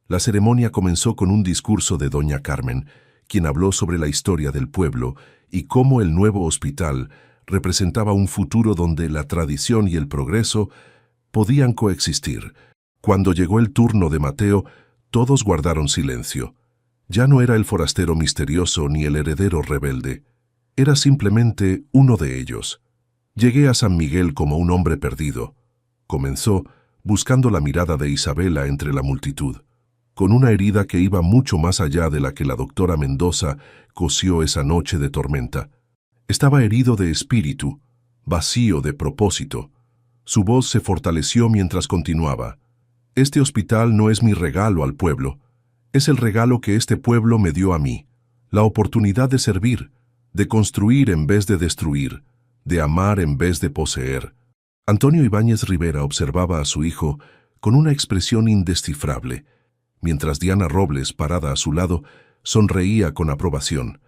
La ceremonia comenzó con un discurso de doña Carmen, quien habló sobre la historia del pueblo y cómo el nuevo hospital representaba un futuro donde la tradición y el progreso podían coexistir. Cuando llegó el turno de Mateo, todos guardaron silencio. Ya no era el forastero misterioso ni el heredero rebelde. Era simplemente uno de ellos. «Llegué a San Miguel como un hombre perdido», comenzó, buscando la mirada de Isabela entre la multitud, con una herida que iba mucho más allá de la que la doctora Mendoza cosió esa noche de tormenta. Estaba herido de espíritu, vacío de propósito. Su voz se fortaleció mientras continuaba. «Este hospital no es mi regalo al pueblo. Es el regalo que este pueblo me dio a mí. La oportunidad de servir, de construir en vez de destruir, de amar en vez de poseer». Antonio Ibáñez Rivera observaba a su hijo con una expresión indescifrable, mientras Diana Robles, parada a su lado, sonreía con aprobación.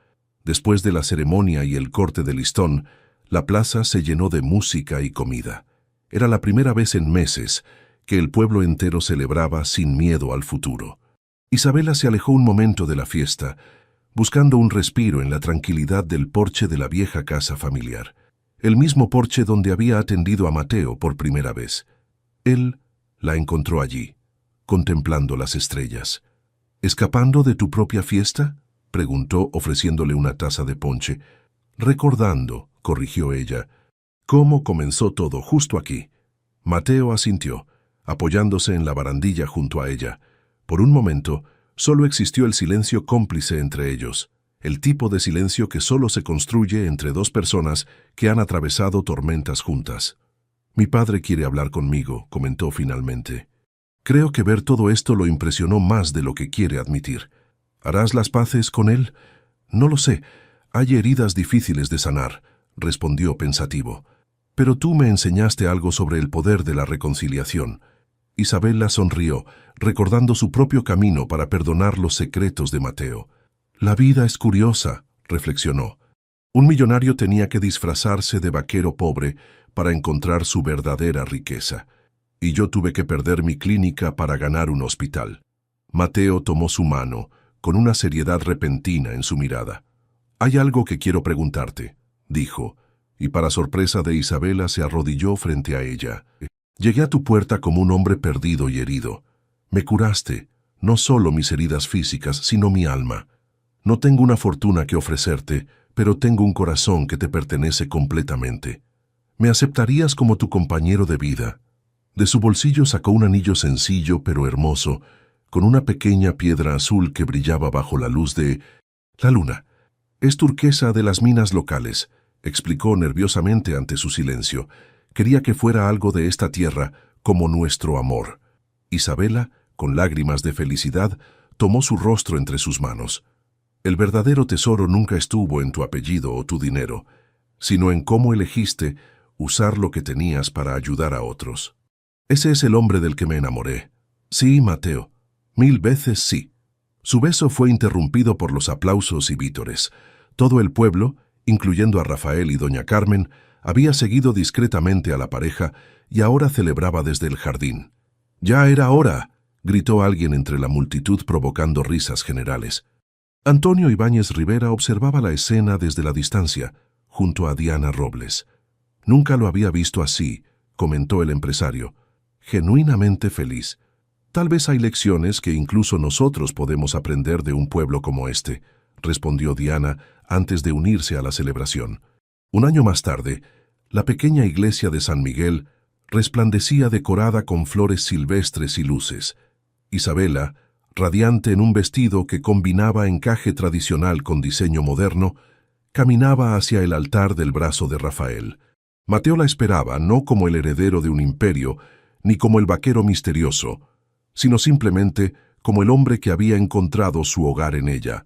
Después de la ceremonia y el corte de listón, la plaza se llenó de música y comida. Era la primera vez en meses que el pueblo entero celebraba sin miedo al futuro. Isabela se alejó un momento de la fiesta, buscando un respiro en la tranquilidad del porche de la vieja casa familiar, el mismo porche donde había atendido a Mateo por primera vez. Él la encontró allí, contemplando las estrellas. ¿Escapando de tu propia fiesta?, preguntó ofreciéndole una taza de ponche. Recordando, corrigió ella, cómo comenzó todo justo aquí. Mateo asintió, apoyándose en la barandilla junto a ella. Por un momento, solo existió el silencio cómplice entre ellos, el tipo de silencio que solo se construye entre dos personas que han atravesado tormentas juntas. Mi padre quiere hablar conmigo, comentó finalmente. Creo que ver todo esto lo impresionó más de lo que quiere admitir. ¿Harás las paces con él? No lo sé. Hay heridas difíciles de sanar, respondió pensativo. Pero tú me enseñaste algo sobre el poder de la reconciliación. Isabela sonrió, recordando su propio camino para perdonar los secretos de Mateo. La vida es curiosa, reflexionó. Un millonario tenía que disfrazarse de vaquero pobre para encontrar su verdadera riqueza. Y yo tuve que perder mi clínica para ganar un hospital. Mateo tomó su mano, con una seriedad repentina en su mirada. «Hay algo que quiero preguntarte», dijo, y para sorpresa de Isabela se arrodilló frente a ella. «Llegué a tu puerta como un hombre perdido y herido. Me curaste, no solo mis heridas físicas, sino mi alma. No tengo una fortuna que ofrecerte, pero tengo un corazón que te pertenece completamente. ¿Me aceptarías como tu compañero de vida?» De su bolsillo sacó un anillo sencillo pero hermoso, con una pequeña piedra azul que brillaba bajo la luz de la luna. «Es turquesa de las minas locales», explicó nerviosamente ante su silencio. «Quería que fuera algo de esta tierra, como nuestro amor». Isabela, con lágrimas de felicidad, tomó su rostro entre sus manos. «El verdadero tesoro nunca estuvo en tu apellido o tu dinero, sino en cómo elegiste usar lo que tenías para ayudar a otros. Ese es el hombre del que me enamoré. Sí, Mateo, 1000 veces sí». Su beso fue interrumpido por los aplausos y vítores. Todo el pueblo, incluyendo a Rafael y doña Carmen, había seguido discretamente a la pareja y ahora celebraba desde el jardín. «Ya era hora», gritó alguien entre la multitud provocando risas generales. Antonio Ibáñez Rivera observaba la escena desde la distancia, junto a Diana Robles. «Nunca lo había visto así», comentó el empresario, genuinamente feliz. «Tal vez hay lecciones que incluso nosotros podemos aprender de un pueblo como este», respondió Diana antes de unirse a la celebración. Un año más tarde, la pequeña iglesia de San Miguel resplandecía decorada con flores silvestres y luces. Isabela, radiante en un vestido que combinaba encaje tradicional con diseño moderno, caminaba hacia el altar del brazo de Rafael. Mateo la esperaba no como el heredero de un imperio, ni como el vaquero misterioso, sino simplemente como el hombre que había encontrado su hogar en ella.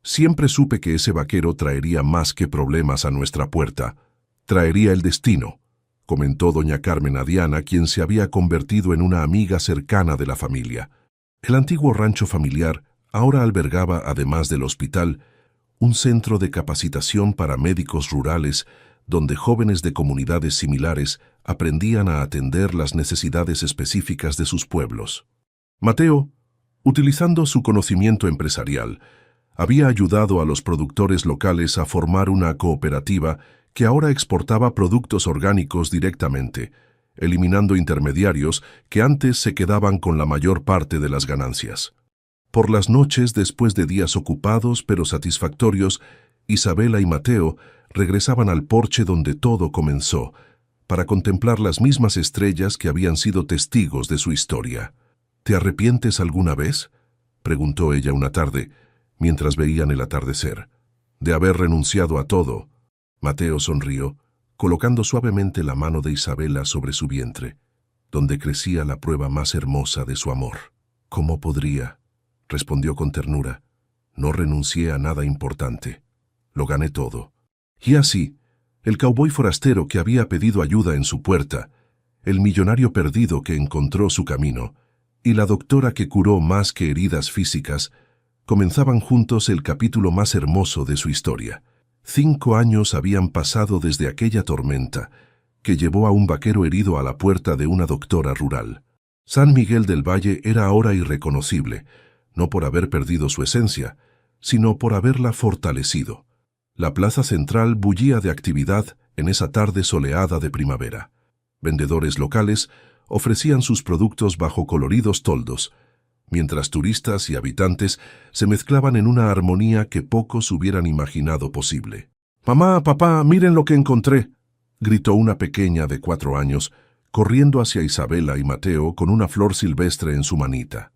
«Siempre supe que ese vaquero traería más que problemas a nuestra puerta. Traería el destino», comentó doña Carmen a Diana, quien se había convertido en una amiga cercana de la familia. El antiguo rancho familiar ahora albergaba, además del hospital, un centro de capacitación para médicos rurales donde jóvenes de comunidades similares aprendían a atender las necesidades específicas de sus pueblos. Mateo, utilizando su conocimiento empresarial, había ayudado a los productores locales a formar una cooperativa que ahora exportaba productos orgánicos directamente, eliminando intermediarios que antes se quedaban con la mayor parte de las ganancias. Por las noches, después de días ocupados pero satisfactorios, Isabela y Mateo regresaban al porche donde todo comenzó, para contemplar las mismas estrellas que habían sido testigos de su historia. «¿Te arrepientes alguna vez?», preguntó ella una tarde, mientras veían el atardecer. «¿De haber renunciado a todo?». Mateo sonrió, colocando suavemente la mano de Isabela sobre su vientre, donde crecía la prueba más hermosa de su amor. «¿Cómo podría?», respondió con ternura. «No renuncié a nada importante. Lo gané todo». Y así, el cowboy forastero que había pedido ayuda en su puerta, el millonario perdido que encontró su camino y la doctora que curó más que heridas físicas, comenzaban juntos el capítulo más hermoso de su historia. 5 años habían pasado desde aquella tormenta que llevó a un vaquero herido a la puerta de una doctora rural. San Miguel del Valle era ahora irreconocible, no por haber perdido su esencia, sino por haberla fortalecido. La plaza central bullía de actividad en esa tarde soleada de primavera. Vendedores locales ofrecían sus productos bajo coloridos toldos, mientras turistas y habitantes se mezclaban en una armonía que pocos hubieran imaginado posible. «Mamá, papá, miren lo que encontré», gritó una pequeña de 4 años, corriendo hacia Isabela y Mateo con una flor silvestre en su manita.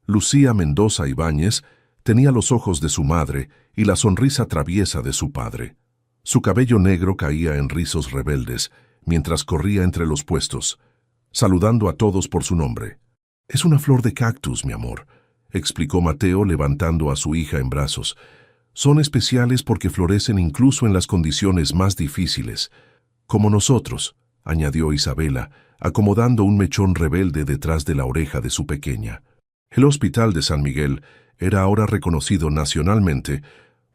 Lucía Mendoza Ibáñez tenía los ojos de su madre y la sonrisa traviesa de su padre. Su cabello negro caía en rizos rebeldes mientras corría entre los puestos, saludando a todos por su nombre. «Es una flor de cactus, mi amor», explicó Mateo levantando a su hija en brazos. «Son especiales porque florecen incluso en las condiciones más difíciles, como nosotros», añadió Isabela, acomodando un mechón rebelde detrás de la oreja de su pequeña. El Hospital de San Miguel era ahora reconocido nacionalmente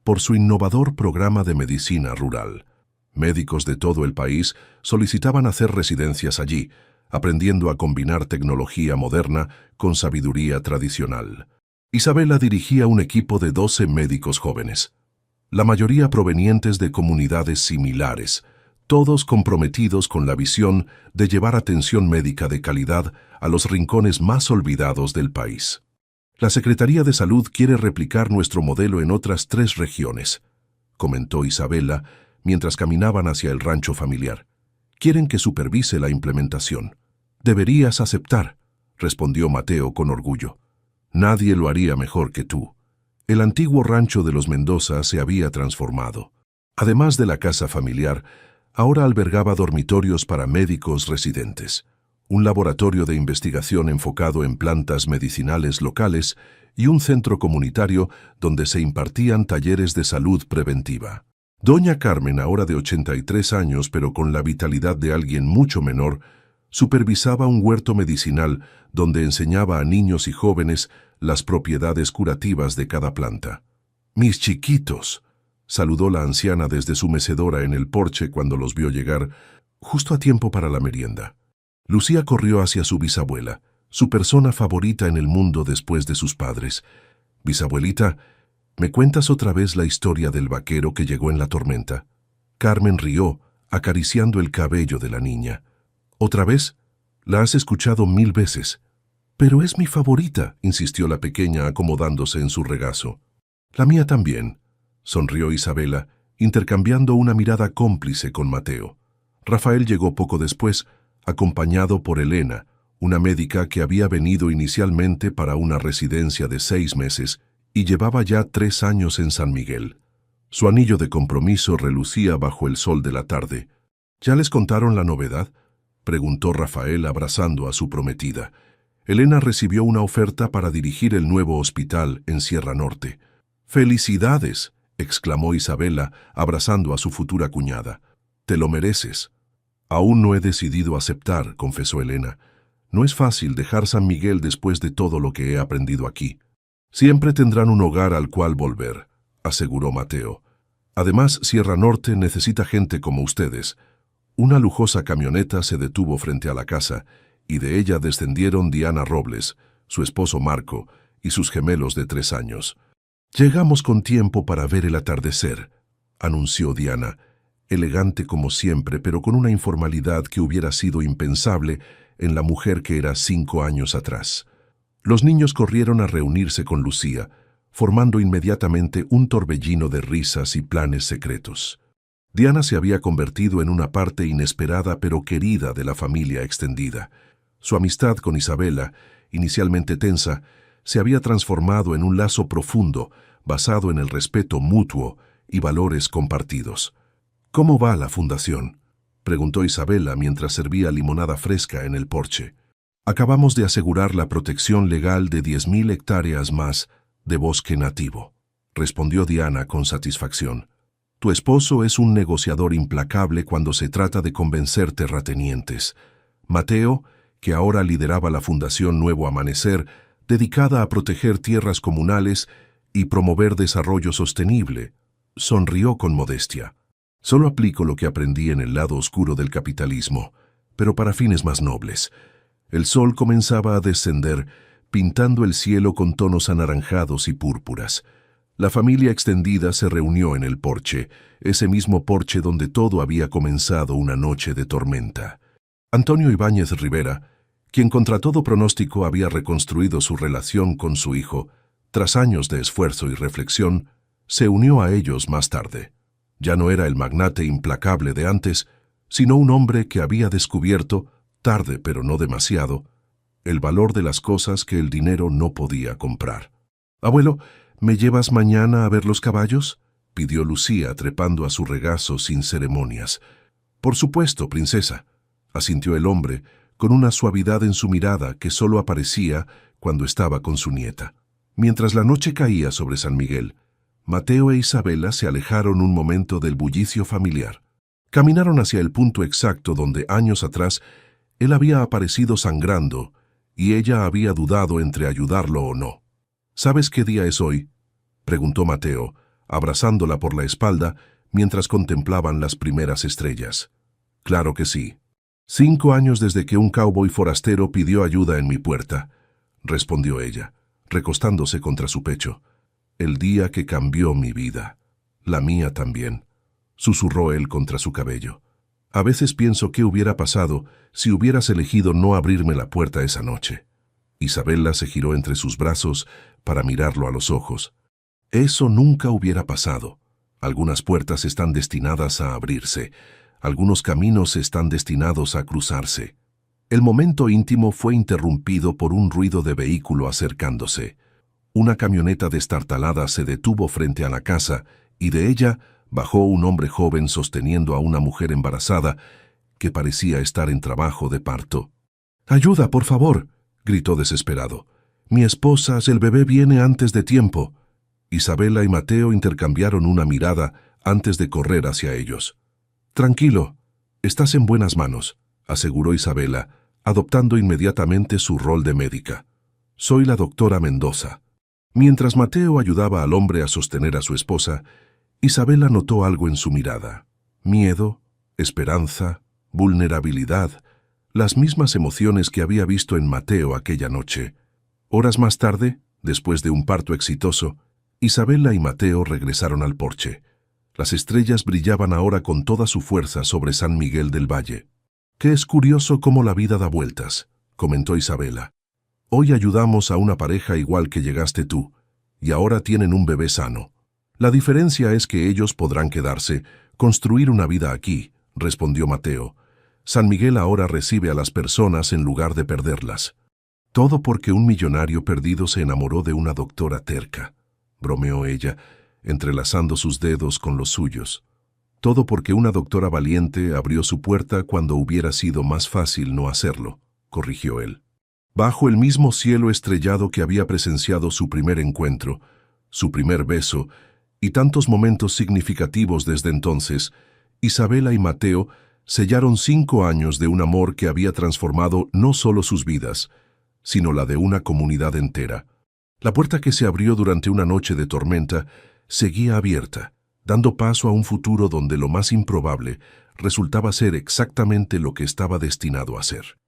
por su innovador programa de medicina rural. Médicos de todo el país solicitaban hacer residencias allí, aprendiendo a combinar tecnología moderna con sabiduría tradicional. Isabela dirigía un equipo de 12 médicos jóvenes, la mayoría provenientes de comunidades similares, todos comprometidos con la visión de llevar atención médica de calidad a los rincones más olvidados del país. «La Secretaría de Salud quiere replicar nuestro modelo en otras 3 regiones», comentó Isabela mientras caminaban hacia el rancho familiar. «Quieren que supervise la implementación». «Deberías aceptar», respondió Mateo con orgullo. «Nadie lo haría mejor que tú». El antiguo rancho de los Mendoza se había transformado. Además de la casa familiar, ahora albergaba dormitorios para médicos residentes, un laboratorio de investigación enfocado en plantas medicinales locales y un centro comunitario donde se impartían talleres de salud preventiva. Doña Carmen, ahora de 83 años pero con la vitalidad de alguien mucho menor, supervisaba un huerto medicinal donde enseñaba a niños y jóvenes las propiedades curativas de cada planta. «Mis chiquitos», saludó la anciana desde su mecedora en el porche cuando los vio llegar, justo a tiempo para la merienda. Lucía corrió hacia su bisabuela, su persona favorita en el mundo después de sus padres. «Bisabuelita, ¿me cuentas otra vez la historia del vaquero que llegó en la tormenta?» Carmen rió, acariciando el cabello de la niña. «¿Otra vez? La has escuchado 1000 veces». «Pero es mi favorita», insistió la pequeña acomodándose en su regazo. «La mía también», sonrió Isabela, intercambiando una mirada cómplice con Mateo. Rafael llegó poco después, acompañado por Elena, una médica que había venido inicialmente para una residencia de 6 meses y llevaba ya 3 años en San Miguel. Su anillo de compromiso relucía bajo el sol de la tarde. «¿Ya les contaron la novedad?», preguntó Rafael abrazando a su prometida. Elena recibió una oferta para dirigir el nuevo hospital en Sierra Norte. «¡Felicidades!», exclamó Isabela, abrazando a su futura cuñada. «Te lo mereces». «Aún no he decidido aceptar», confesó Elena. «No es fácil dejar San Miguel después de todo lo que he aprendido aquí». «Siempre tendrán un hogar al cual volver», aseguró Mateo. «Además, Sierra Norte necesita gente como ustedes». Una lujosa camioneta se detuvo frente a la casa, y de ella descendieron Diana Robles, su esposo Marco y sus gemelos de 3 años. «Llegamos con tiempo para ver el atardecer», anunció Diana, elegante como siempre, pero con una informalidad que hubiera sido impensable en la mujer que era 5 años atrás. Los niños corrieron a reunirse con Lucía, formando inmediatamente un torbellino de risas y planes secretos. Diana se había convertido en una parte inesperada pero querida de la familia extendida. Su amistad con Isabela, inicialmente tensa, se había transformado en un lazo profundo, basado en el respeto mutuo y valores compartidos. «¿Cómo va la fundación?», preguntó Isabela mientras servía limonada fresca en el porche. «Acabamos de asegurar la protección legal de 10.000 hectáreas más de bosque nativo», respondió Diana con satisfacción. «Tu esposo es un negociador implacable cuando se trata de convencer terratenientes. Mateo, que ahora lideraba la Fundación Nuevo Amanecer, dedicada a proteger tierras comunales y promover desarrollo sostenible, sonrió con modestia. Solo aplico lo que aprendí en el lado oscuro del capitalismo, pero para fines más nobles. El sol comenzaba a descender, pintando el cielo con tonos anaranjados y púrpuras. La familia extendida se reunió en el porche, ese mismo porche donde todo había comenzado una noche de tormenta. Antonio Ibáñez Rivera, quien contra todo pronóstico había reconstruido su relación con su hijo, tras años de esfuerzo y reflexión, se unió a ellos más tarde. Ya no era el magnate implacable de antes, sino un hombre que había descubierto, tarde pero no demasiado, el valor de las cosas que el dinero no podía comprar. «Abuelo, ¿me llevas mañana a ver los caballos?», pidió Lucía, trepando a su regazo sin ceremonias. «Por supuesto, princesa», asintió el hombre, con una suavidad en su mirada que solo aparecía cuando estaba con su nieta. Mientras la noche caía sobre San Miguel, Mateo e Isabela se alejaron un momento del bullicio familiar. Caminaron hacia el punto exacto donde años atrás él había aparecido sangrando y ella había dudado entre ayudarlo o no. «¿Sabes qué día es hoy?», preguntó Mateo, abrazándola por la espalda mientras contemplaban las primeras estrellas. «Claro que sí. 5 años desde que un cowboy forastero pidió ayuda en mi puerta», respondió ella, recostándose contra su pecho. «El día que cambió mi vida. La mía también», susurró él contra su cabello. «A veces pienso qué hubiera pasado si hubieras elegido no abrirme la puerta esa noche». Isabela se giró entre sus brazos para mirarlo a los ojos. «Eso nunca hubiera pasado. Algunas puertas están destinadas a abrirse. Algunos caminos están destinados a cruzarse». El momento íntimo fue interrumpido por un ruido de vehículo acercándose. Una camioneta destartalada se detuvo frente a la casa y de ella bajó un hombre joven sosteniendo a una mujer embarazada que parecía estar en trabajo de parto. «¡Ayuda, por favor!», gritó desesperado. «Mi esposa, el bebé viene antes de tiempo». Isabela y Mateo intercambiaron una mirada antes de correr hacia ellos. «Tranquilo, estás en buenas manos», aseguró Isabela, adoptando inmediatamente su rol de médica. «Soy la doctora Mendoza». Mientras Mateo ayudaba al hombre a sostener a su esposa, Isabela notó algo en su mirada. Miedo, esperanza, vulnerabilidad, las mismas emociones que había visto en Mateo aquella noche. Horas más tarde, después de un parto exitoso, Isabela y Mateo regresaron al porche. Las estrellas brillaban ahora con toda su fuerza sobre San Miguel del Valle. «Qué es curioso cómo la vida da vueltas», comentó Isabela. «Hoy ayudamos a una pareja igual que llegaste tú, y ahora tienen un bebé sano. La diferencia es que ellos podrán quedarse, construir una vida aquí», respondió Mateo. «San Miguel ahora recibe a las personas en lugar de perderlas». «Todo porque un millonario perdido se enamoró de una doctora terca», bromeó ella, entrelazando sus dedos con los suyos. «Todo porque una doctora valiente abrió su puerta cuando hubiera sido más fácil no hacerlo», corrigió él. Bajo el mismo cielo estrellado que había presenciado su primer encuentro, su primer beso y tantos momentos significativos desde entonces, Isabela y Mateo sellaron 5 años de un amor que había transformado no solo sus vidas, sino la de una comunidad entera. La puerta que se abrió durante una noche de tormenta seguía abierta, dando paso a un futuro donde lo más improbable resultaba ser exactamente lo que estaba destinado a ser.